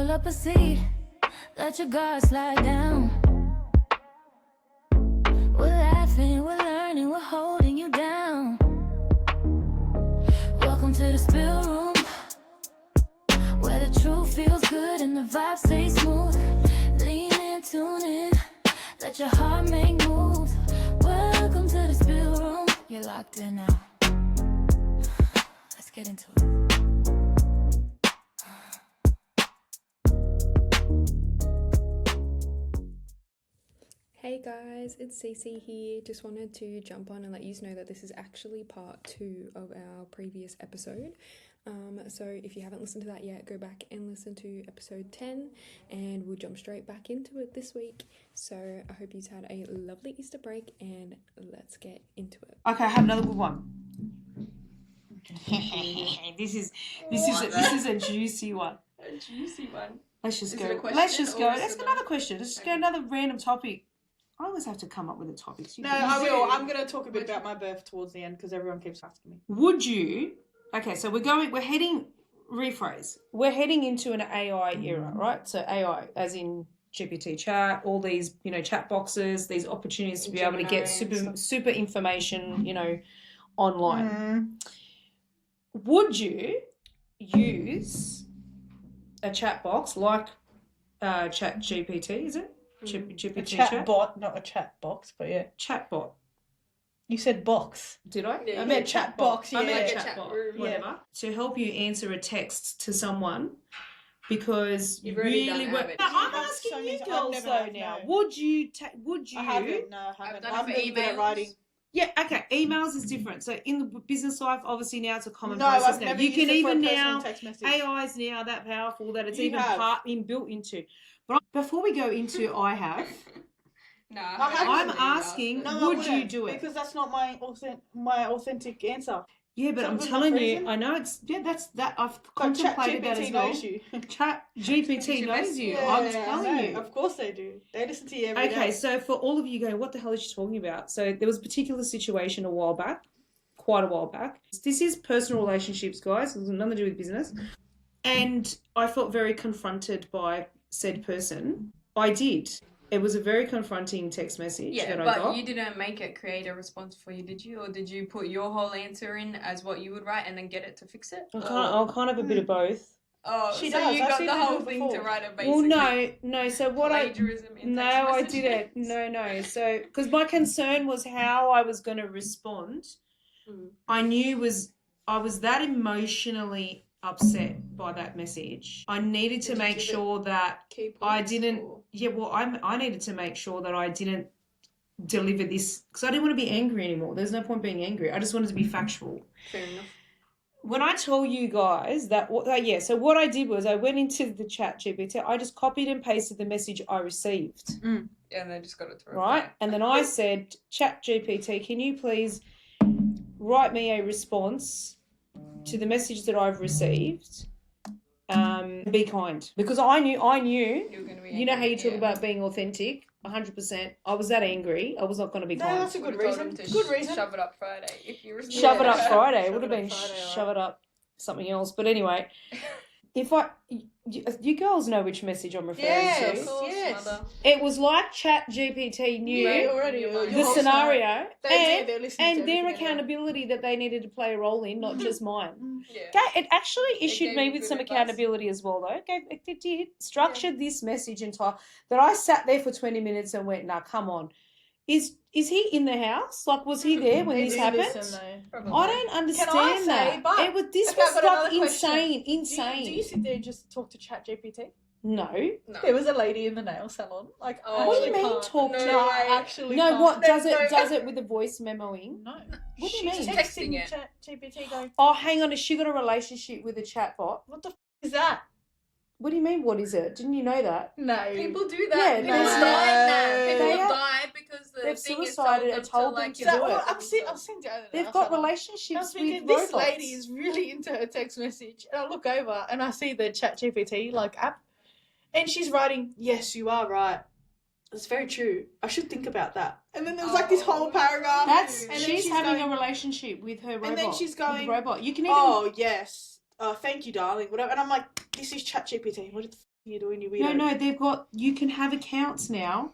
Pull up a seat, let your guard slide down. We're laughing, we're learning, we're holding you down. Welcome to the spill room, where the truth feels good and the vibe stays smooth. Lean in, tune in, let your heart make moves. Welcome to the spill room. You're locked in now. Let's get into it. Hey guys, it's CC here. Just wanted to jump on and let you know that this is actually part 2 of our previous episode. So if you haven't listened to that yet, go back and listen to episode 10 and we'll jump straight back into it this week. So I hope you've had a lovely Easter break and let's get into it. Okay, I have another good one. This is a juicy one. A juicy one. Let's just Is go. it a question Let's just or go. is Let's it go another question. Let's just go another random topic. I always have to come up with the topics. No, I will. I'm going to talk a bit about my birth towards the end because everyone keeps asking me. Would you? Okay, so we're heading into an AI era, right? So AI, as in GPT chat, all these, chat boxes, these opportunities to be able to get super information, online. Mm. Would you use a chat box like Chat GPT, is it? GPT A chat bot, not a chat box, but yeah. Chat bot. You said box. Did I? Yeah, I you meant said chat box, I yeah. meant Like a a chat chat bot, room, whatever. To help you answer a text to someone because You've already really done were. it. No, I'm I've asking so you many- I've girls never though have, now. no. Would you? I haven't, no, I haven't. I've done I'm it for really good at emails. writing. Yeah, okay. Emails is different. So in the business life, obviously now it's a common No, process I've now. never You used can it for a even personal now text message. AI is now that powerful that it's You even have. built into. But before we go into I have, No, I'm asking, No, I would you wouldn't, do it? because that's not my authentic answer. Yeah, but Is that I'm good telling enough you, reason? I know it's that's that I've But Chat contemplated that GPT as well. knows you. Chat GPT knows you. I'm telling you. Of course they do. They listen to you every day. Okay, so for all of you going, what the hell is she talking about? So there was a particular situation quite a while back. This is personal relationships, guys. It has nothing to do with business. And I felt very confronted by said person. I did. It was a very confronting text message that I got. but you didn't make it create a response for you, did you? Or did you put your whole answer in as what you would write and then get it to fix it? I'll kind of a bit of both. Oh, She so does. you I've got seen the her do whole it thing before. to write it basically. Well, no. So what plagiarism in No, text I messages. didn't. No. So, because my concern was how I was going to respond. I knew I was that emotionally upset by that message. I needed to make sure that I didn't. Yeah, well, I needed to make sure that I didn't deliver this because I didn't want to be angry anymore. There's no point being angry. I just wanted to be factual. Fair enough. When I tell you guys that, so what I did was I went into the Chat GPT. I just copied and pasted the message I received. And they just got it to reply. Right? And then I said, Chat GPT, can you please write me a response to the message that I've received? Be kind. Because I knew, You're gonna be you know how you angry, talk about being authentic? 100%. I was that angry. I was not going to be No, kind. that's a good Would've told reason. him to Good reason. Shove it up Friday if you respond. Shove it up Yeah. Friday. It Shove would have it up been Friday, shove it up something else. But anyway, you girls know which message I'm referring Yes. to. Of course, Yes. mother. It was like Chat GPT knew Yeah, already. Your Your mind. the whole scenario They do. and, They're listening to and their everything anyway. accountability that they needed to play a role in, not just mine. Yeah. It actually issued gave me you with good some advice. accountability as well, though. It did. Structured this message entire that I sat there for 20 minutes and went, nah, come on. Is he in the house? Like, was he there when They this do happened? listen, though. Probably. I don't understand say, that. but- It was this Okay, I've was got like another question. insane. Do you sit there and just talk to Chat GPT? No. No. There was a lady in the nail salon. Like, Oh. What do you actually mean can't. talk No to? No, way. actually No, can't. what does No. it with a voice memoing? No. What do you She's mean? Texting texting it. Chat GPT going, Oh, hang on. Has she got a relationship with a chatbot? what the is that? What do you mean? What is it? Didn't you know that? No. People do Yeah, that. People no. die that. They People have- die because the they've thing is suicided told and told them like, to you know, do it. I'll send it over there. They've got I was relationships thinking, with this robots. lady is really into her text message. And I look over and I see the Chat GPT like app. And she's writing, yes, you are right. It's very true. I should think about that. And then there was like this whole paragraph. That's and then she's having going, a relationship with her robot. And then she's with going, the robot. You can even oh, yes. Thank you, darling. Whatever. And I'm like, this is Chat GPT. What the You do any No, weirdo. no, they've got. You can have accounts now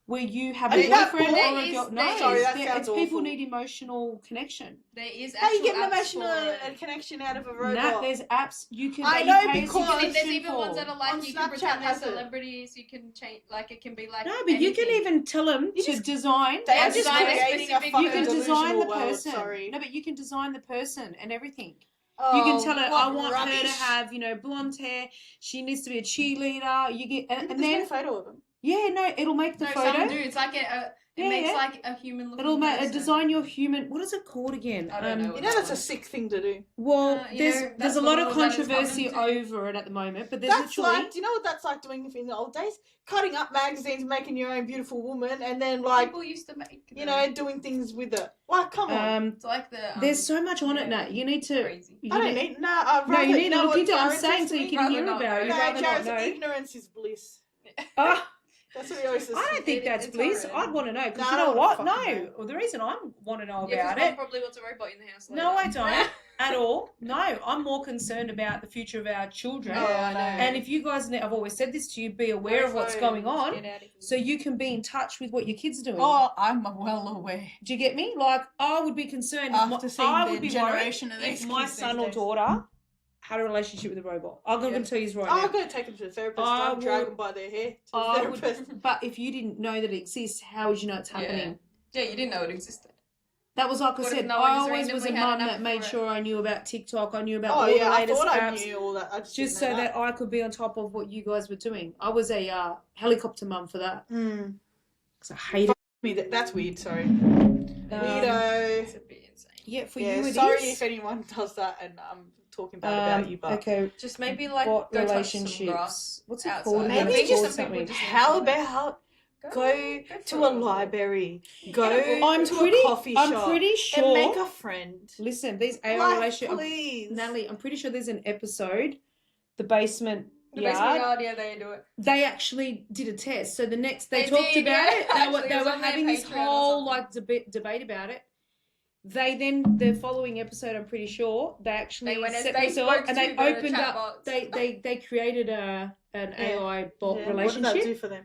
where you have Is a that boyfriend porn? or a girl. No, Sorry, that it's sounds people awful. need emotional connection. There is How you actual get an apps emotional for it. connection out of a robot? Nah, there's apps you can. I that know you pay a because- And there's subscription even ones that for. are like On you can Snapchat pretend they're has it. celebrities. You can change, like it can be like No, but you can anything. even tell them You to just- design. They are Like just design a creating a specific- fucking You can design delusional the world, person. sorry. No, but you can design the person and everything. Oh, You can tell her, what I want her to rubbish. have, blonde hair. She needs to be a cheerleader. You get, and There's then no photo of them. yeah, no, it'll make the No, photo. some do. It's like it Yeah, makes yeah. like a human looking. It'll make person. design your human. What is it called again? I don't know. You know that's a sick thing to do. Well, you there's know, there's that's a the lot of world that it's controversy coming to. over it at the moment, but there's That's literally. like, do you know what that's like doing in the old days? Cutting up magazines, making your own beautiful woman, and then like, People used to make. you know, doing things with it. Like, come on. It's like the. There's so much on it, yeah, Nat. You need to. Crazy. You I don't need- need, I'd No, rather, you need to know look what into it. I'm Jared saying says so to you me? can Rather hear not about it. know. You'd No, rather Jared not know. said ignorance is bliss. Ah, That's what he always says. I don't think that's it's bliss. alright. I'd want to know because No, you I know don't what? wanna fucking No. know. Well, the reason I want to know Yeah, about 'cause Mum it. probably wants a robot in the house. No, I later. don't at all. No, I'm more concerned about the future of our children. Oh, I know. And if you guys, I've always said this to you, be aware of what's going on, Get out of here. so you can be in touch with what your kids are doing. Oh, I'm well aware. Do you get me? Like, I would be concerned. If After seeing I the would be generation worried of these if my kids these son or days. daughter had a relationship with a robot. I'm going Yeah. to tell you right Oh, now. I've got to take them to the therapist. I I'll drag would- them by their hair to the I therapist. would, but if you didn't know that it exists, how would you know it's happening? Yeah, you didn't know it existed. That was like I What if said. no one I just always was a randomly had mum an that app made for it? sure I knew about TikTok. I knew about Oh all yeah, the I latest thought I apps, knew all that. I just just didn't so know that I could be on top of what you guys were doing. I was a helicopter mum for that Mm. because I hated. That's weird. Sorry, It's weirdo. a bit insane. Yeah, for Yeah, you it sorry is. if anyone does that, and I'm talking bad about you, but Okay, Just maybe like what go touch some grass. relationships? What's it outside. called? I again? Maybe It's just called some people something. just- how about go go to for a it. library, go I'm to pretty. a coffee I'm shop, pretty and sure. make a friend. Listen, these AI Like, relationships. please. Natalie, I'm pretty sure there's an episode, the basement The yard. basement yard, yeah, they do it. They actually did a test. So the next they They talked did, about yeah. it. They Actually, were it they was were on their having this Patreon or whole something. like debate about it. They then the following episode, I'm pretty sure, they actually They went as set they themselves spoke and they to the opened chat up. bots. They created an AI bot Yeah, what did that relationship. do for them?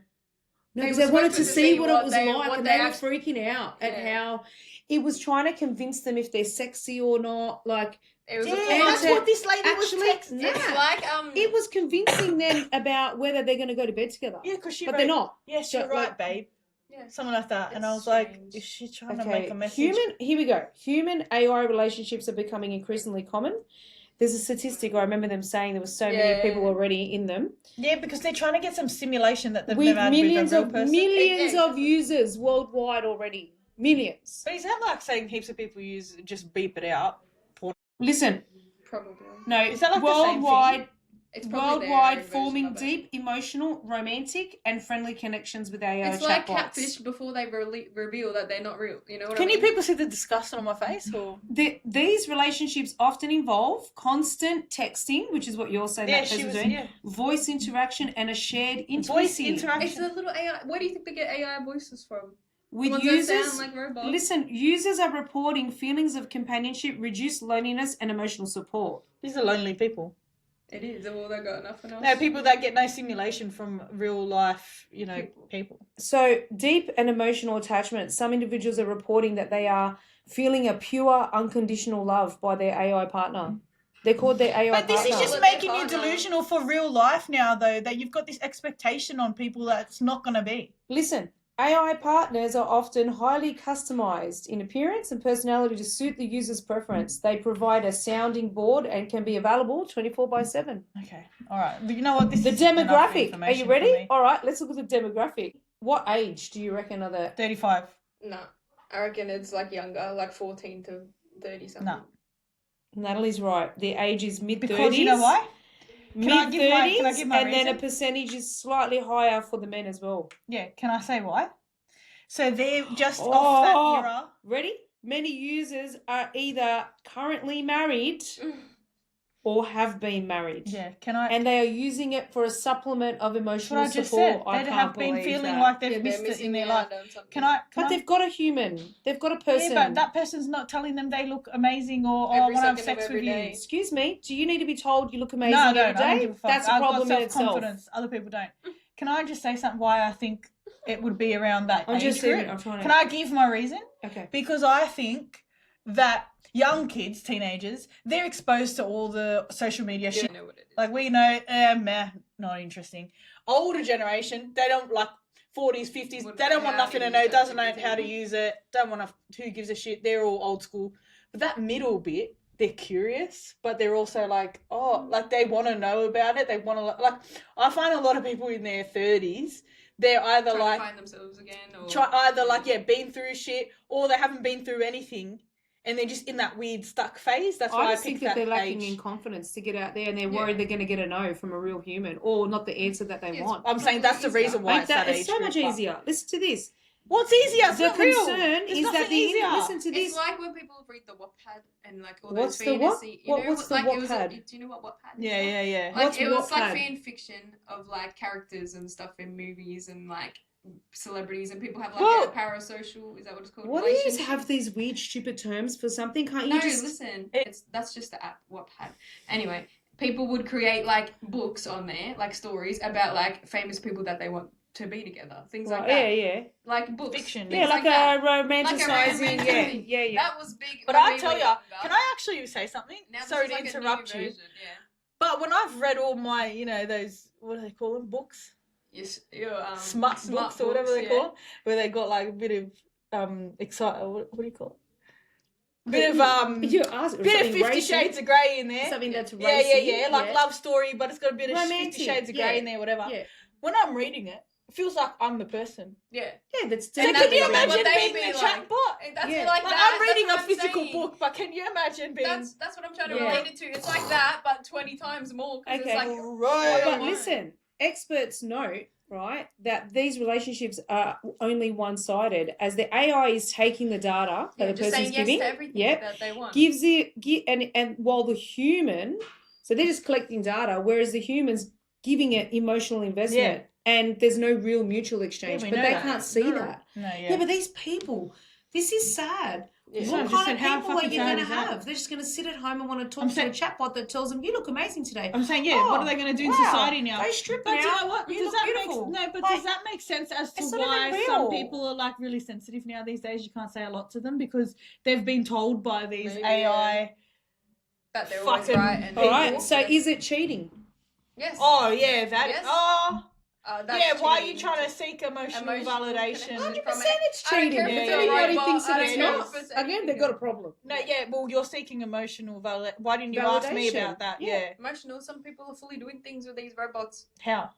No, They because were they wanted supposed to to see see what it what was they- like, what and they they were act- freaking out at Yeah. how it was trying to convince them if they're sexy or not. Like It was Yeah, a full that's to what this lady actually- was texting. Nah. It's like it was convincing them about whether they're going to go to bed together. Yeah, because she but wrote, they're not. yes, So, you're right, like- babe. Yeah. Something like that. And I It's was like, strange. is she trying to Okay, make a message? here we go. Human AI relationships are becoming increasingly common. There's a statistic, I remember them saying there were so many Yeah. people already in them. Yeah, because they're trying to get some simulation that they've With never had millions with a real of person. millions Yeah, of users worldwide already. Millions. But is that like saying heaps of people use just beep it out? Listen, Probably. No, is that like the same worldwide thing? It's probably worldwide their version forming of it. deep, emotional, romantic, and friendly connections with AI It's like chatbots. catfish before they reveal that they're not real. You know what Can I you mean? people see the disgust on my face? Or These relationships often involve constant texting, which is what you're saying yeah, that she person was doing, yeah. voice interaction, and a shared Voice intimacy It's interaction. a little AI. Where do you think they get AI voices from? The with ones that users. sound like robots. Listen, users are reporting feelings of companionship, reduced loneliness, and emotional support. These are lonely people. It is. Well, they got nothing else. No, people that get no simulation from real life, people. So, deep and emotional attachment. Some individuals are reporting that they are feeling a pure, unconditional love by their AI partner. They're called their AI But this partner. is just Well, making their you partner. delusional for real life now, though, that you've got this expectation on people that it's not going to be. Listen, AI partners are often highly customized in appearance and personality to suit the user's preference. They provide a sounding board and can be available 24/7. Okay, all right. You know what? This The is enough demographic. Are information you for ready? me. All right, let's look at the demographic. What age do you reckon are the 35. No, I reckon it's like younger, like 14 to 30 something. No. Natalie's right. The age is mid-30s. Because you know why? Can I give Mid-30s, my and then a reason? percentage is slightly higher for the men as well. Yeah, can I say why? So they're just off that era. Ready? Many users are either currently married or have been married. Yeah, can I? And they are using it for a supplement of That's emotional what I just support. said. I They can't have been believe feeling that. like they've Yeah, they're missed it in missing their life. out on something. Can I? But they've got a human. They've got a person. Yeah, but that person's not telling them they look amazing or I Every want to have second of sex with every you. day. Excuse me, do you need to be told you look amazing No, I every don't. day? I don't give a fuck. That's a I've problem got in itself. self-confidence. Other people don't. Can I just say something why I think it would be around that I'm age just group? saying, I'm trying to... Can I give my reason? Okay. Because I think that young kids, teenagers, they're exposed to all the social media shit. I know what it is. Like we know, meh, not interesting. Older generation, they don't like 40s, 50s. Wouldn't They don't know want how nothing to to use know. that Doesn't know everything. how to use it. Don't want to. Who gives a shit? They're all old school. But that middle bit, they're curious, but they're also like, oh, like they want to know about it. They want to like. I find a lot of people in their 30s. They're either Trying like to find themselves again, or been through shit, or they haven't been through anything, and they're just in that weird stuck phase. That's why I I just picked think that they're lacking age. in confidence to get out there, and they're Yeah. worried they're going to get a no from a real human, or not the answer that they Yeah, want. I'm saying that's the Easier. reason why Like it's that age it's so much group, but- easier. Listen to this. What's easier? It's The not real. concern There's is that nothing the easier. listen to It's this. like when people read the Wattpad and like all What's those the what? fantasy. You know, What's the like it was. Wattpad? Do you know what Wattpad is? Yeah. Like What's it was like Wattpad? fan fiction of like characters and stuff in movies and like celebrities, and people have like Well, a parasocial. Is that what it's called? What do you Relationship? have these weird, stupid terms for something? Can't you No, just... listen. That's just the app Wattpad. Anyway, people would create like books on there, like stories about like famous people that they want to be together, things like that. Yeah. Like books. Fiction. things Yeah, like that. a romanticizing. romantic- Yeah. That was big. But when I we tell were ya, younger. can I actually say something? Now this Sorry is to like a new interrupt you. version, Yeah. But when I've read all my, those, what do they call them, books? Yes, your Smut books or whatever they yeah. call them, where they got like a bit of excite. What do you call it? Bit of You asked bit of 50 Shades of Grey in there. Something that's Yeah, racy. like love story, but it's got a bit of Romantic, 50 Shades of yeah. Grey in there, whatever. Yeah. When I'm reading it, it feels like I'm the person. Yeah. Yeah, that's So And can that's you what imagine they being be the like. chat bot? That's Yeah. like Like that. I'm reading that's a what I'm physical saying. book, but can you imagine being That's what I'm trying to Yeah. relate it to. It's like that, but 20 times more. Because Okay. it's like, Right. But Why? listen, experts note, right, that these relationships are only one-sided, as the AI is taking the data that yeah, the just person's saying yes giving, to everything yep, that they want. gives it, and while the human, so they're just collecting data, whereas the human's giving it emotional investment, and there's no real mutual exchange, we but know they that. can't see No. that. No, Yeah, but these people, this is sad. Yeah. What I just kind said, of how people are fucking you sad going to is that? have? They're just going to sit at home and want to talk I'm to saying- a chatbot that tells them, you look amazing today. I'm saying, yeah, what are they going to do in society now? Go strip But now. you know what? You Does look that beautiful. make Like, does that make sense as to it's not even why some real. people are like really sensitive now these days? You can't say a lot to them because they've been told by these Maybe, AI. That they're always fucking right. And all right, people- so is it cheating? Yes. Oh yeah, that. Yes. Oh That's yeah. Why are you cheating. trying to seek emotional validation? connection. 100% From it's I don't cheating. care if If it's a anybody robot, thinks that I it's don't care not, if it's again, anything they've got a else. problem. No, yeah. Well, you're seeking emotional validation. Why didn't you ask me Validation. about that? Yeah. Yeah. Emotional. Some people are fully doing things with these robots. How?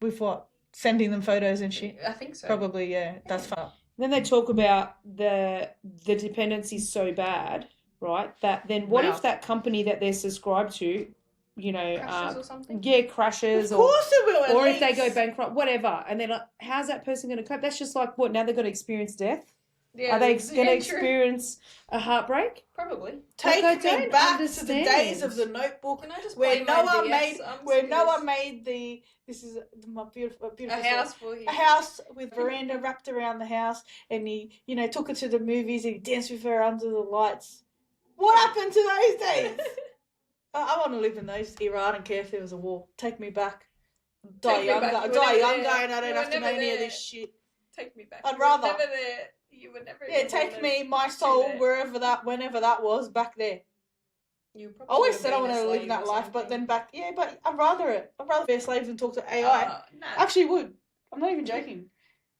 With what? Sending them photos and shit. I think so. Probably. Yeah. That's fun. Then they talk about the dependency so bad, right? That then what Wow. if that company that they're subscribed to, Crashes or something. crashes, Of course it will. at or if they least. go bankrupt, whatever, and then like, how's that person going to cope? That's just like what now they're going to experience death. Yeah, Are they yeah, going to true. experience a heartbreak? Probably. Take I me don't back to the days understand. of the Notebook, Can I just where play my Noah DS? made, I'm where serious. Noah made the. This is my beautiful, A beautiful house for story. him. A house with veranda wrapped around the house, and he, took her to the movies. And he danced with her under the lights. What happened to those days? I want to live in those era. I don't care if there was a war. Take me back. Die Take me young, back. You were die never young, there. and I don't You have were to know never any of there. this shit. Take me back. I'd You were rather. never there. You were never. Yeah, even take born me, my to soul, there. whenever that was, back there. You I probably always would've said I been a wanted to live slave that or life, but something. then back, but I'd rather it. I'd rather be a slave than talk to AI. Nah. Actually, would. I'm not even joking.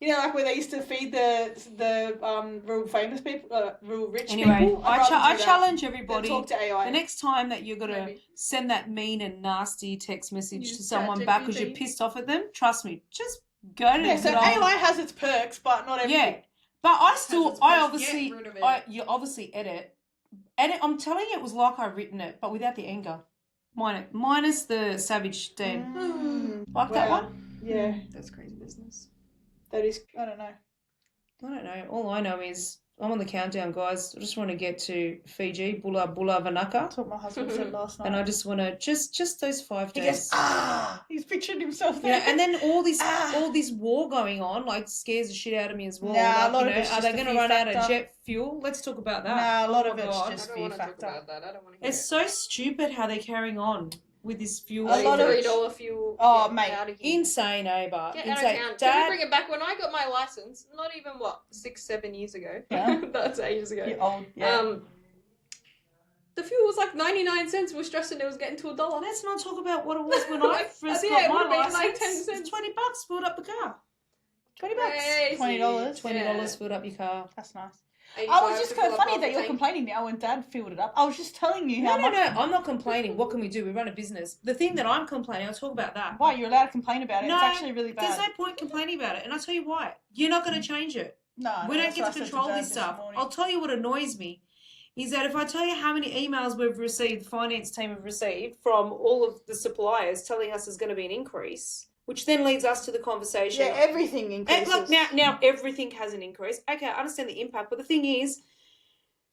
Like where they used to feed the real famous people, real rich Anyway, people. I'd rather I do that challenge than everybody. talk to AI. The next time that you're going to Maybe. send that mean and nasty text message Use to someone back because you're ChatGPT. pissed off at them, trust me, just go to Yeah, the so good old- AI has its perks, but not everything. Yeah, but I still, its I perks. obviously, Get rid of it. you obviously edit, and I'm telling you, it was like I've written it, but without the anger, minus the savage Dan. Like that Wow. one? Yeah, That's crazy business. that is. I don't know. I don't know. All I know is I'm on the countdown, guys. I just want to get to Fiji, Bula Bula Vanaka. That's what my husband said last night. And I just want to, just those 5 days. He goes, he's picturing himself You there. know, and then all this war going on, like, scares the shit out of me as well. Nah, like, a lot you of know, it's are just they the going to fear run out of factor. jet fuel? Let's talk about that. Nah, a lot Oh of my it's God. just I don't fear want to talk factor. about that. I don't want to hear It's so stupid how they're carrying on with this fuel. A lot of shortage. $3 fuel. Oh, get mate. out of here. Insane, but Get out of insane. town. Can we Dad, bring it back? When I got my license, not even 6-7 years ago. Yeah. That's ages ago. You're old. Yeah. The fuel was like 99 cents. We were stressing it was getting to $1. let's not talk about what it was when I Like, first yeah, it got would've my been like license. 10 cents. It's $20. Filled up the car. $20. Crazy. $20. $20 filled up your car. That's nice. 85 I was just to kind fill of up funny half that the you're tank. complaining now when Dad filled it up. I was just telling you No, how much. I'm not complaining. What can we do? We run a business. The thing that I'm complaining, I'll talk about that. Why, you're allowed to complain about it? No, It's actually really bad. There's no point complaining about it. And I'll tell you why. You're not going to change it. No, We don't that's get what to I said control Dad this stuff. morning. I'll tell you what annoys me is that if I tell you how many emails we've received, the finance team have received from all of the suppliers telling us there's going to be an increase, which then leads us to the conversation. Yeah, everything And increases. look, now everything has an increase. Okay, I understand the impact, but the thing is,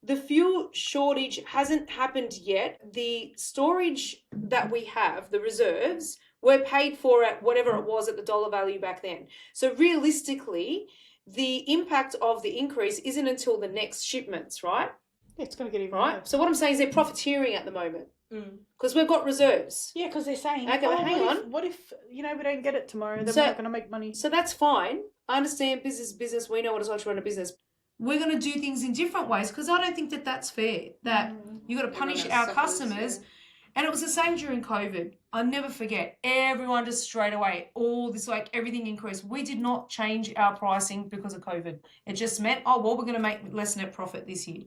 the fuel shortage hasn't happened yet. The storage that we have, the reserves, were paid for at whatever it was at the dollar value back then. So realistically, the impact of the increase isn't until the next shipments, right? Yeah, it's going to get even Right. worse. So what I'm saying is they're profiteering at the moment Mm. because we've got reserves. Yeah, because they're saying, Okay, but hang on. What if, we don't get it tomorrow? Then So- we're not going to make money. So that's fine. I understand business. We know what it's like to run a business. We're going to do things in different ways because I don't think that that's fair. That you got to punish Everyone our suffers, customers. yeah. And it was the same during COVID. I'll never forget. Everyone just straight away, all this, like everything increased. We did not change our pricing because of COVID. It just meant, we're going to make less net profit this year.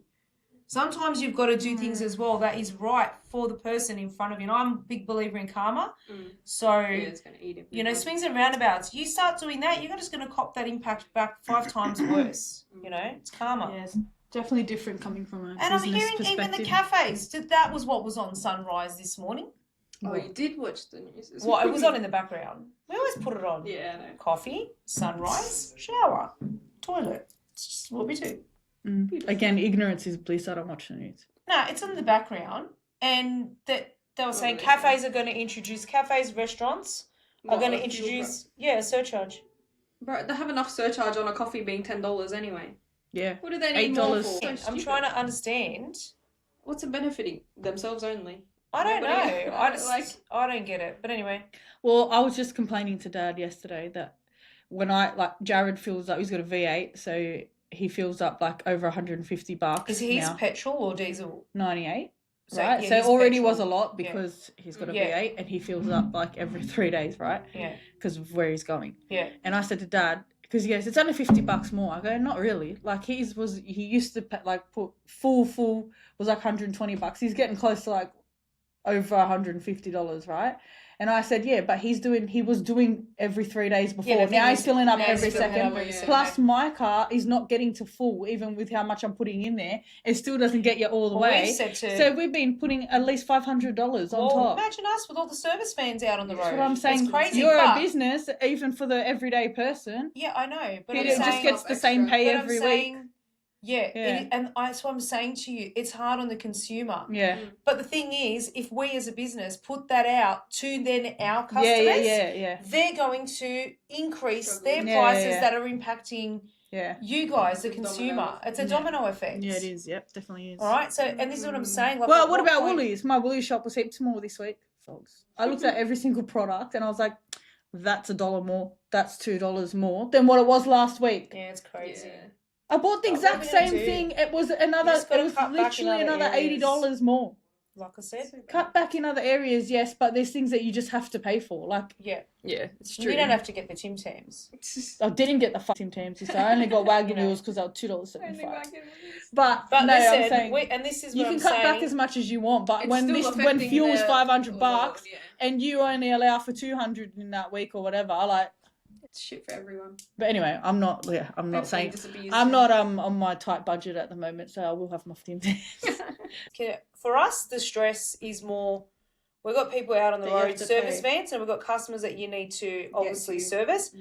Sometimes you've got to do things as well that is right for the person in front of you. And I'm a big believer in karma. So, Yeah, it's going to eat it. you know, swings and roundabouts. You start doing that, you're just going to cop that impact back 5 times worse. You know, it's karma. Yeah, it's definitely different coming from a And I'm business hearing perspective. even the cafes. That was what was on Sunrise this morning. Oh, you did watch the news. Well, it was on in the background. We always put it on. Yeah, I know. Coffee, sunrise, shower, toilet. It's just what we do. Again, ignorance is bliss. I don't watch the news. No, it's in the background. And that they were saying they cafes are going to introduce, restaurants are What, going to a fuel introduce, a surcharge. Bro, they have enough surcharge on a coffee being $10 anyway. Yeah. What do they need more $8. for? So I'm stupid. trying to understand. What's it benefiting? Themselves only. I don't Nobody- know. I don't get it. But anyway. Well, I was just complaining to Dad yesterday that when Jared fills up, he's got a V8, so he fills up like over $150. Is his now. petrol or diesel? 98. So, Right, yeah, so his already petrol. was a lot Yeah. because he's got a Yeah. V8 and he fills up like every 3 days, right? Yeah. Because of where he's going. Yeah. And I said to Dad, because he goes, it's only $50 more. I go, not really. Like he used to put full was like $120. He's getting close to like over $150, right? And I said, yeah, but he was doing every 3 days before. but Now thing he's is, filling up now he's every filling second. up every second. Plus my car is not getting to full, even with how much I'm putting in there. It still doesn't get you all the Well, we way. said to- So we've been putting at least $500 on Well, top. imagine us with all the service vans out on the road. That's what I'm saying. It's crazy. You're but, a business, even for the everyday person. Yeah, I know. But He I'm just saying, gets the same pay but I'm every week. saying, yeah, Yeah. and that's what I'm saying to you. It's hard on the consumer. Yeah. But the thing is, if we as a business put that out to then our customers, Yeah. they're going to increase their Yeah, prices yeah. that are impacting Yeah. you guys, the It's a domino consumer. effect. It's a domino effect. Yeah, it is. Yep, definitely is. All right. So, and this is what I'm saying. Like, Well, at what about point- Woolies? My Woolies shop was heaps more this week, folks. I looked at every single product and I was like, that's $1 more. That's $2 more than what it was last week. Yeah, it's crazy. Yeah. I bought the What exact are we gonna same do? thing. It was You just gotta cut back in literally other another areas. $80 more. Like I said. Cut back in other areas, yes, but there's things that you just have to pay for. Like, Yeah. Yeah, it's You don't have to get the Tim Tams. I didn't get the Tim Tams, so I only got wagon You know. wheels because they were $2.75. But But But no, I'm listen, saying and this is you what can I'm cut saying. back as much as you want, but It's when still when affecting fuel's the $500 yeah. and you only allow for 200 in that week or whatever, like. It's shit for everyone. But anyway, I'm not saying I'm not on my tight budget at the moment, so I will have my Tim Tams. Okay, for us, the stress is more. We've got people out on the That you have road, to service pay. vans, and we've got customers that you need to obviously to. service.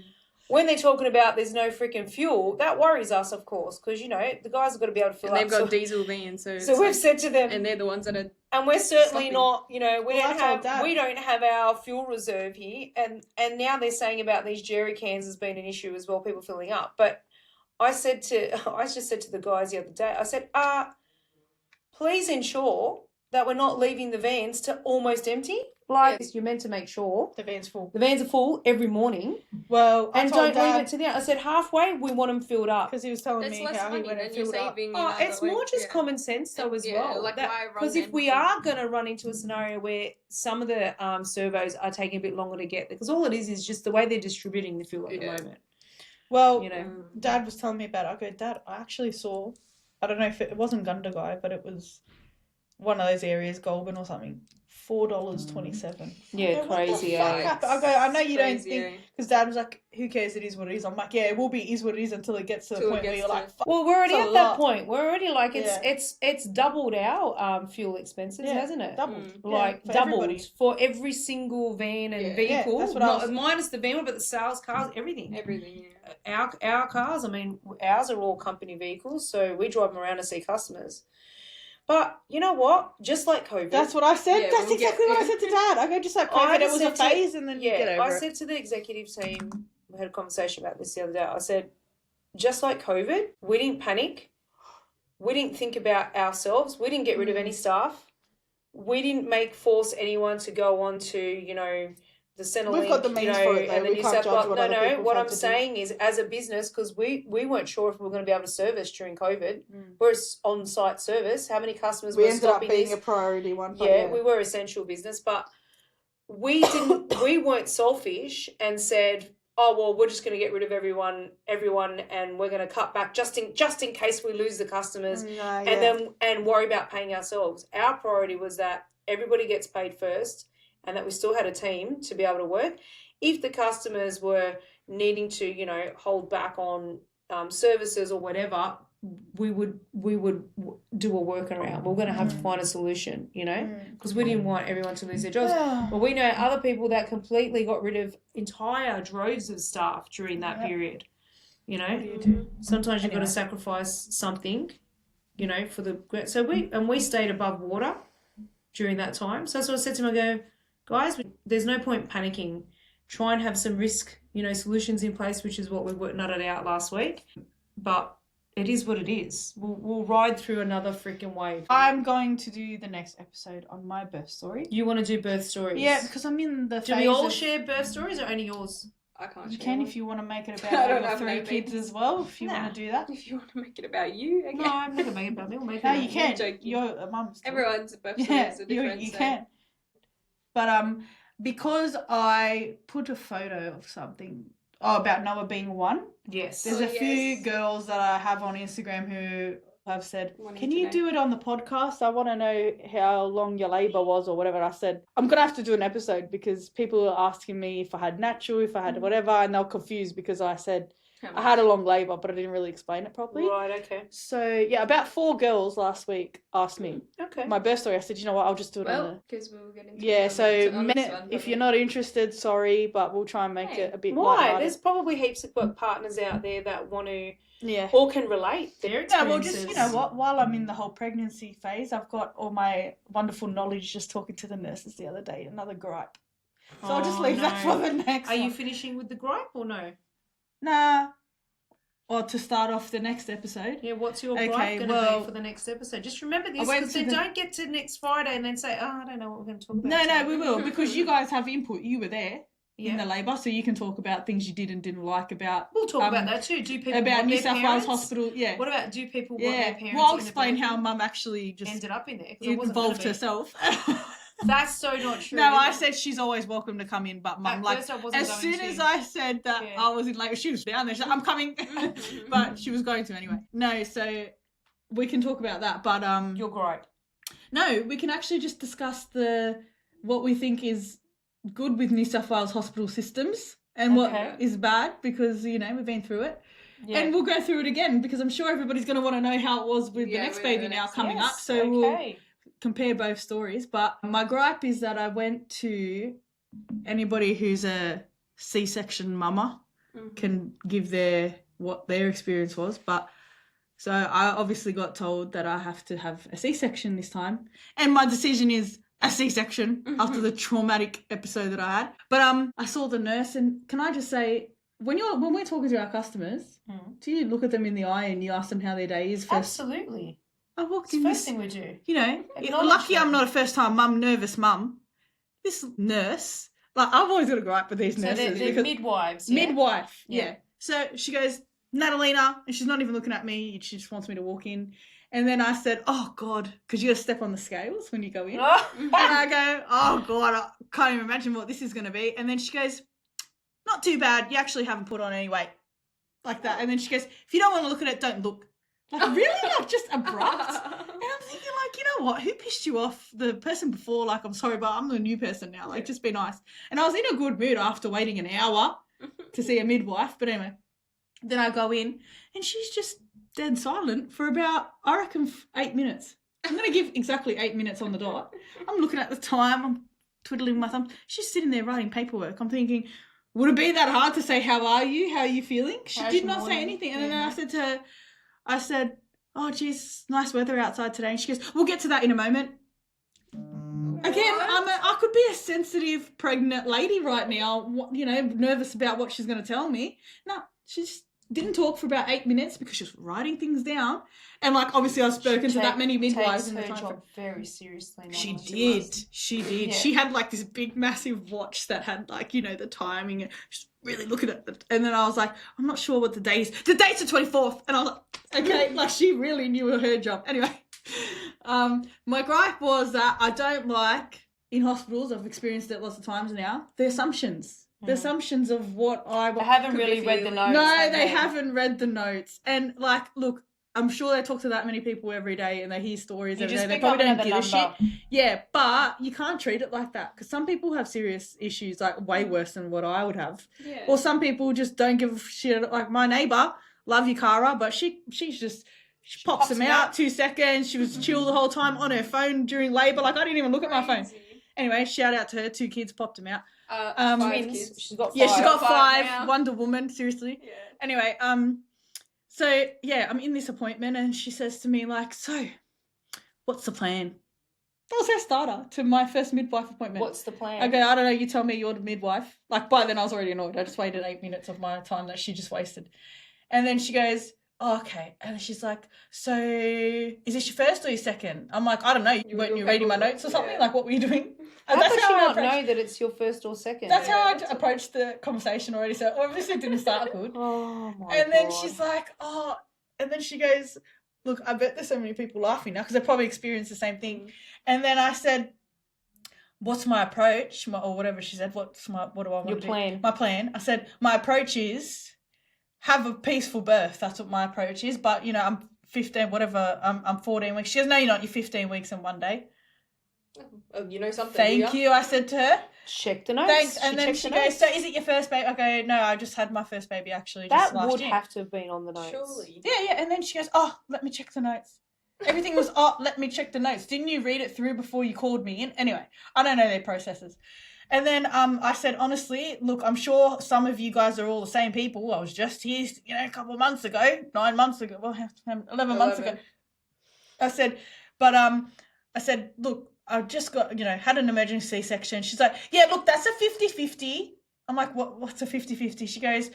when they're talking about there's no freaking fuel, that worries us, of course, because, you know, the guys have got to be able to fill And they've up. got diesel vans, so So we've said to them, and they're the ones that are. and we're certainly stopping. not, you know, we Well, don't have our fuel reserve here, and now they're saying about these jerry cans has been an issue as well, people filling up. But I just said to the guys the other day, I said, please ensure that we're not leaving the vans to almost empty. Like, you're meant to make sure The van's full. the vans are full every morning, Well, and don't leave it to the end. I said halfway, we want them filled up. because he was telling That's me less how he money went and than you're filled up. saving. Oh, it's more just common sense though as well. Like why run Because if them we for- are going to run into a scenario where some of the servos are taking a bit longer to get there, because all it is just the way they're distributing the fuel at the moment. Well, You know, Dad was telling me about it. I go, Dad, I actually saw, I don't know if it wasn't Gundagai, but it was one of those areas, Goulburn or something. $4.27. Yeah, crazy, eh? I go, I know you don't Crazy, think, because Dad was like, who cares, it is what it is. I'm like, yeah, it will be is what it is until it gets to the Till it point where gets you're to- like, fuck. Well, we're already It's a at that lot. point. We're already like it's doubled our fuel expenses, Yeah, hasn't it? doubled. Mm. Yeah, Like for doubled everybody. for every single van and Yeah. vehicle. Yeah, that's what I was- minus the van, but the sales cars, everything. Everything, yeah. Our cars, I mean, ours are all company vehicles, so we drive them around to see customers. But you know what? Just like COVID, That's what I said. Yeah, That's we'll exactly what I said to Dad. I go, just like I COVID, it was a said to- phase and then you get over I it. said to the executive team, we had a conversation about this the other day. I said, just like COVID, we didn't panic. We didn't think about ourselves. We didn't get rid of any staff. We didn't force anyone to go on to, you know, the Centrelink, We've got the means for it, though. and the We New can't South judge Wales. what No, other no. people What had I'm to do. saying is, as a business, because we weren't sure if we were going to be able to service during COVID. We're on-site service. How many customers We were ended up stopping being this? a priority one. But Yeah, we were essential business, but we weren't selfish and said, oh well, we're just going to get rid of everyone, and we're going to cut back just in case we lose the customers, and worry about paying ourselves. Our priority was that everybody gets paid first, and that we still had a team to be able to work. If the customers were needing to, you know, hold back on services or whatever, we would do a workaround. We're going to have to find a solution, you know, because we didn't want everyone to lose their jobs. But we know other people that completely got rid of entire droves of staff during that period. You know, What do you do? sometimes you've got to sacrifice something, you know, for the. So we stayed above water during that time. So that's what I said to him. I go, guys, there's no point panicking. Try and have some risk, you know, solutions in place, which is what we nutted out last week. But it is what it is. We'll ride through another freaking wave. I'm going to do the next episode on my birth story. You want to do birth stories? Yeah, because I'm in the Do phase we all of- share birth stories or only yours? I can't. You share can one. if you want to make it I about don't your have 3 no kids babies. as well, if you Nah. want to do that. If you want to make it about you, okay. No, I'm not going to make it about me. We'll make it No, about you can. joking. You're a mum still. Everyone's birth story Yeah, is a different. you so- can. But because I put a photo of something about Noah being 1, Yes. there's Oh, a few yes. girls that I have on Instagram who have said, Wanting can to you know. do it on the podcast? I want to know how long your labour was or whatever. I said, I'm going to have to do an episode because people are asking me if I had natural, if I had whatever, and they're confused because I said How I had a long labour, but I didn't really explain it properly. Right, okay. So, yeah, about 4 girls last week asked me Okay. my birth story. I said, you know what, I'll just do it on the... Well, because we were getting. To Yeah, it so on this minute, one, if but you're not interested, sorry, but we'll try and make Hey, it a bit Why? lighthearted. There's probably heaps of partners out there that want to Yeah. or can relate their Yeah, experiences. well, just, you know what, while I'm in the whole pregnancy phase, I've got all my wonderful knowledge just talking to the nurses the other day, another gripe. So I'll just Oh, leave that no. for the next Are you one. finishing with the gripe or no? Nah. Or to start off the next episode. Yeah, what's your Okay, gripe going to well, be for the next episode? Just remember this, I went because to then the- don't get to next Friday and then say, oh, I don't know what we're going to talk about. No, today." we will, because you guys have input. You were there in the Yeah. labour, so you can talk about things you did and didn't like about... We'll talk um, about that too. Do people About want New their South Wales parents? Hospital, yeah. What about do people want Yeah, their parents? well, I'll in the explain how building? Mum actually just ended up in there. 'cause it wasn't gonna involved be. herself. That's so not true. No, I is it? said she's always welcome to come in, but Mum, At like, first I wasn't as going soon to. as I said that Yeah. I was in labour, she was down there. She's like, I'm coming. But she was going to anyway. No, so we can talk about that. But You're gripe. no, we can actually just discuss what we think is good with New South Wales hospital systems and Okay. what is bad, because, you know, we've been through it. Yeah. And we'll go through it again, because I'm sure everybody's going to want to know how it was with the Yeah, next with baby the now next- coming up. Yes, So we'll okay. compare both stories. But my gripe is that I went to anybody who's a C-section mama can give what their experience was. But so I obviously got told that I have to have a C-section this time, and my decision is a C-section after the traumatic episode that I had. But I saw the nurse, and can I just say, when we're talking to our customers, do you look at them in the eye and you ask them how their day is first? Absolutely. I walked It's in the first thing we do. You know, Acknowledge lucky them. I'm not a first-time nervous mum. This nurse, like, I've always got a gripe with these So nurses. they're because- midwives. Yeah? Midwife, Yeah. yeah. So she goes, Natalina, and she's not even looking at me. She just wants me to walk in. And then I said, oh, God, because you got to step on the scales when you go in. And I go, oh, God, I can't even imagine what this is going to be. And then she goes, not too bad. You actually haven't put on any weight. Like that. And then she goes, if you don't want to look at it, don't look. Like, really? Like, just abrupt. And I'm thinking, like, you know what? Who pissed you off? The person before, like, I'm sorry, but I'm the new person now. Like, just be nice. And I was in a good mood after waiting an hour to see a midwife. But anyway, then I go in and she's just dead silent for about, I reckon, 8 minutes. I'm going to give exactly 8 minutes on the dot. I'm looking at the time. I'm twiddling my thumbs. She's sitting there writing paperwork. I'm thinking, would it be that hard to say, how are you? How are you feeling? She How's did your not say morning? anything. And then I said to her, oh, geez, nice weather outside today. And she goes, we'll get to that in a moment. Again, I could be a sensitive pregnant lady right now, you know, nervous about what she's going to tell me. No, she just didn't talk for about 8 minutes because she was writing things down. And, like, obviously I've spoken to that many midwives in the takes her time. job very seriously. She Nana. did. must. She did. Yeah. She had, like, this big, massive watch that had, like, you know, the timing. And just really looking at it. And then I was like, I'm not sure what the date is. The date's the 24th. And I was like, okay. Like, she really knew her job. Anyway, my gripe was that I don't like, in hospitals, I've experienced it lots of times now, the assumptions. The assumptions of what I... They haven't Could really be read the feeling. notes. No, have they haven't read the notes. And, like, look, I'm sure they talk to that many people every day and they hear stories You every just day. They pick up probably don't another give a number. shit. Yeah, but you can't treat it like that because some people have serious issues, like way worse than what I would have. Yeah. Or some people just don't give a shit. Like my neighbour, love you, Cara, but she pops them out 2 seconds. She was chill the whole time on her phone during labour. Like I didn't even look at my phone. Anyway, shout out to her. 2 kids popped them out. 5 Twins. kids. She's got 5. Yeah, she's got 5 5. now. Wonder Woman, seriously. Yeah. Anyway, so yeah, I'm in this appointment and she says to me like, so, what's the plan? That was her starter to my first midwife appointment. What's the plan? I go, I don't know, you tell me you're the midwife. Like by then I was already annoyed. I just waited 8 minutes of my time that she just wasted. And then she goes, oh, okay. And she's like, so is this your first or your second? I'm like, I don't know. You weren't you reading my notes or something? Yeah. Like what were you doing? How And does she I not approached- know that it's your first or second? That's how I approached the conversation already. So obviously it didn't start good. Oh my And then God. she's like, oh, and then she goes, look, I bet there's so many people laughing now because they probably experienced the same thing. And then I said, what's my approach? Or whatever she said, what do I want Your to do? plan. My plan. I said, my approach is have a peaceful birth. That's what my approach is. But, you know, I'm 15, whatever, I'm 14 weeks. She goes, no, you're not. You're 15 weeks and 1 day. Oh, you know something. Thank you, I said to her. Check the notes. Thanks. And then checked she the goes, notes. so is it your first baby? I go, no, I just had my first baby actually just That last would year. have to have been on the notes. Surely. Yeah. And then she goes, oh, let me check the notes. Everything was, oh, let me check the notes. Didn't you read it through before you called me in? Anyway, I don't know their processes. And then I said, honestly, look, I'm sure some of you guys are all the same people. I was just here, you know, a couple of months ago, 9 months ago, well, 11 months ago. I said, but I said, look, I just got, you know, had an emergency C-section. She's like, yeah, look, that's a 50-50. I'm like, what's a 50-50? She goes,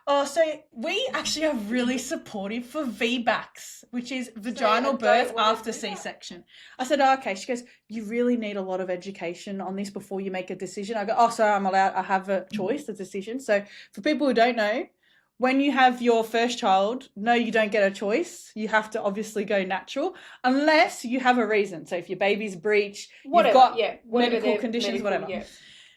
oh, so we actually are really supportive for VBACs, which is vaginal don't birth wanna after do that. C-section. I said, oh, okay. She goes, you really need a lot of education on this before you make a decision. I go, oh, so I have a choice, a decision. So for people who don't know, when you have your first child, no, you don't get a choice. You have to obviously go natural unless you have a reason. So if your baby's breech, Whatever, you've got yeah, whatever medical their conditions, medical, whatever. yeah.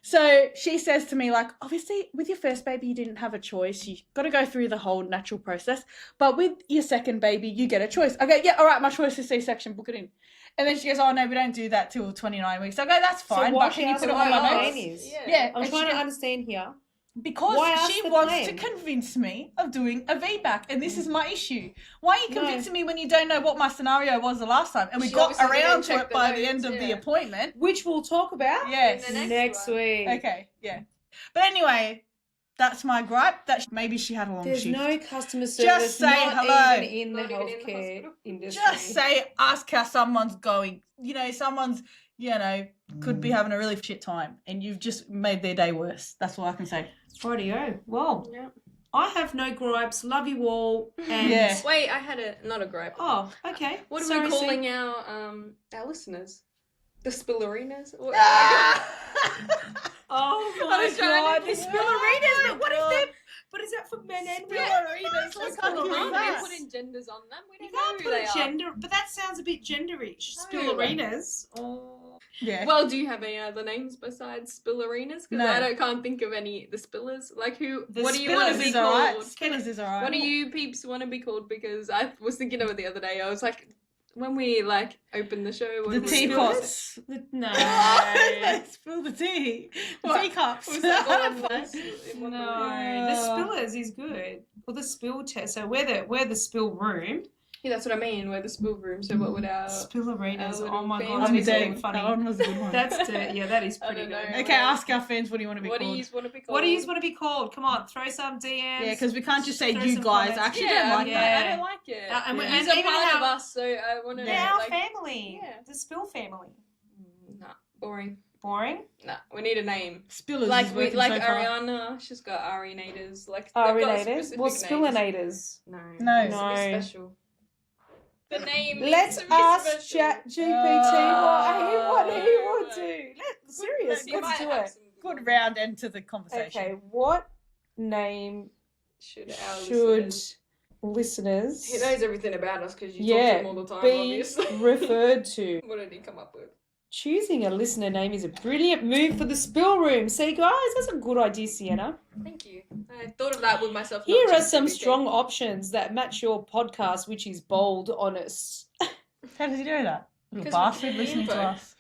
So she says to me, like, obviously with your first baby, you didn't have a choice. You got to go through the whole natural process. But with your second baby, you get a choice. I go, yeah, all right, my choice is C-section, book it in. And then she goes, oh, no, we don't do that till 29 weeks. I go, that's fine, why but can you she put it asked on what my my notes? plan is? Yeah. I'm and trying she to goes, understand here. because Why ask she the wants plan? to convince me of doing a VBAC, and this is my issue. Why are you convincing me when you don't know what my scenario was the last time? And we She got obviously didn't around to check it the by the notes, end of the yeah. appointment. Which we'll talk about Yes. In the next one. week. Okay, yeah. But anyway, That's my gripe. That maybe she had a long There's shift. no customer service. say not hello. even in the Not even in the healthcare hospital. industry. Just say, ask how someone's going. You know, someone's, could be having a really shit time and you've just made their day worse. That's all I can say. Rightio. Well, Yeah. I have no gripes. Love you all. And Yeah. Wait, I had not a gripe. Oh, okay. What are Sorry, we Sue. calling our listeners? The Spillerinas? What- Oh I my was trying god, to the think- spillerinas. But what is that? But is that for men and women? Spillerinas, What let's kind call of them We that. can't put in genders on them. We You don't know can't who put they a are. gender, but that sounds a bit genderish. No. Spillerinas. Oh. Yeah. Well, do you have any other names besides Spillerinas? Because No. can't think of any. The Spillers? Like who? The What do you want to Spillers be is alright. called? Spillers is alright. What do you peeps want to be called? Because I was thinking of it the other day. I was like, when we opened the show, what The was it? teapots. No. Spill the tea. The What? teacups. Was that one of those? No, the spillers is good. Well, the spill test. So we're the spill room. Yeah, that's what I mean. We're the spill room. So what would our Spillerinas. our Oh my little god, fans that be is called? funny. That one was a good one. That's that is I pretty don't good. know. Okay, ask our fans, what do you want to be What do called? you want to be called? What do you want to be called? Come on, throw some DMs. Yeah, because we can't just say Throw you some guys. comments. I actually Yeah, don't like yeah. that. I don't like it. And we- He's and a even part of how- us, so I want to. They're our family. Yeah. The spill family. Nah, boring. Boring. Nah, we need a name. Spillers Like is we, working like so far. Ariana, she's got Arinators. Like they've got Arinators. specific Well, names. spillinators. No, No. it's No. special. The name. Let's needs to be ask special. ChatGPT what he Oh, would do. Serious, You let's might do have it. some Good round end to the conversation. Okay, what name Should our should listeners... listeners He knows everything about us because you talk to him all the time, be obviously. referred to? What did he come up with? Choosing a listener name is a brilliant move for the spill room. See, guys, that's a good idea, Sienna. Thank you. I thought of that with myself. Here not are some ChatGPT. strong options that match your podcast, which is bold, honest. How does he do that? Little 'Cause we bastard get listening to info. us.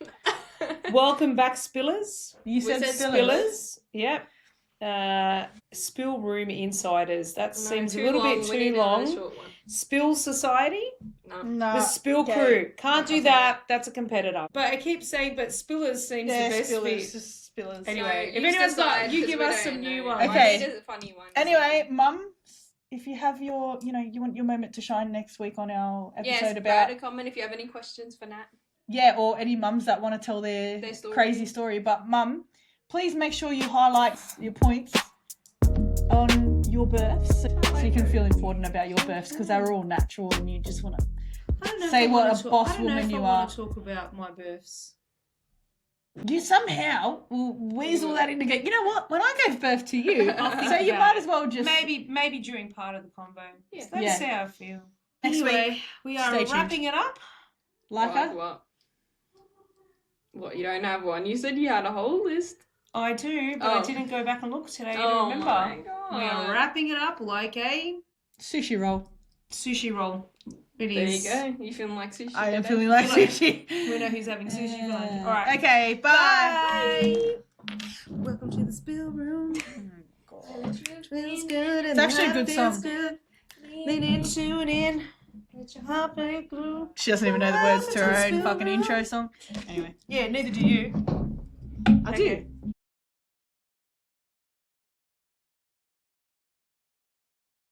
Welcome back, spillers. You We said said spillers. Spillers. Yep. Spill room insiders. That No, seems a too little long. bit We need too a long. short one. Spill Society. No. No. The Spill okay. Crew. Can't do Okay. that. That's a competitor. But I keep saying, but Spillers seems Yeah, the best spillers. fit. Just spillers. Anyway, So, if you anyone's got, decide, you 'cause give we us don't some new know. ones. Okay. I need a funny one. Anyway, Mum, if you have your, you want your moment to shine next week on our episode yes, about, write a comment if you have any questions for Nat. yeah, or any mums that want to tell their Their crazy story. But Mum, please make sure you highlight your points on your births so you can feel important about your births because they're all natural and you just want to. I don't know if Say I what wanna a talk- boss I don't know woman if you I want are. to talk about my births. You somehow will weasel that in to get. You know what? When I gave birth to you, I'll think so you about might it. as well just Maybe during part of the convo. Yeah. Let's Yeah. see how I feel. Next Anyway, week, we are stay tuned. wrapping it up. like Like her. what? What, you don't have one? You said you had a whole list. I do, but I Oh. didn't go back and look today to Oh remember. my god. We are wrapping it up like a Sushi roll. sushi roll. It There is. you go. You feeling like sushi? I am today? feeling like Feel like- sushi. We know who's having sushi for lunch. All right. Okay, bye. Welcome to the spill room. Feels good. It's actually a good song. Good. Lean in, tune in. Let your heart break through. She doesn't even know the words to her own fucking intro song. Anyway. Yeah, neither do you. I do.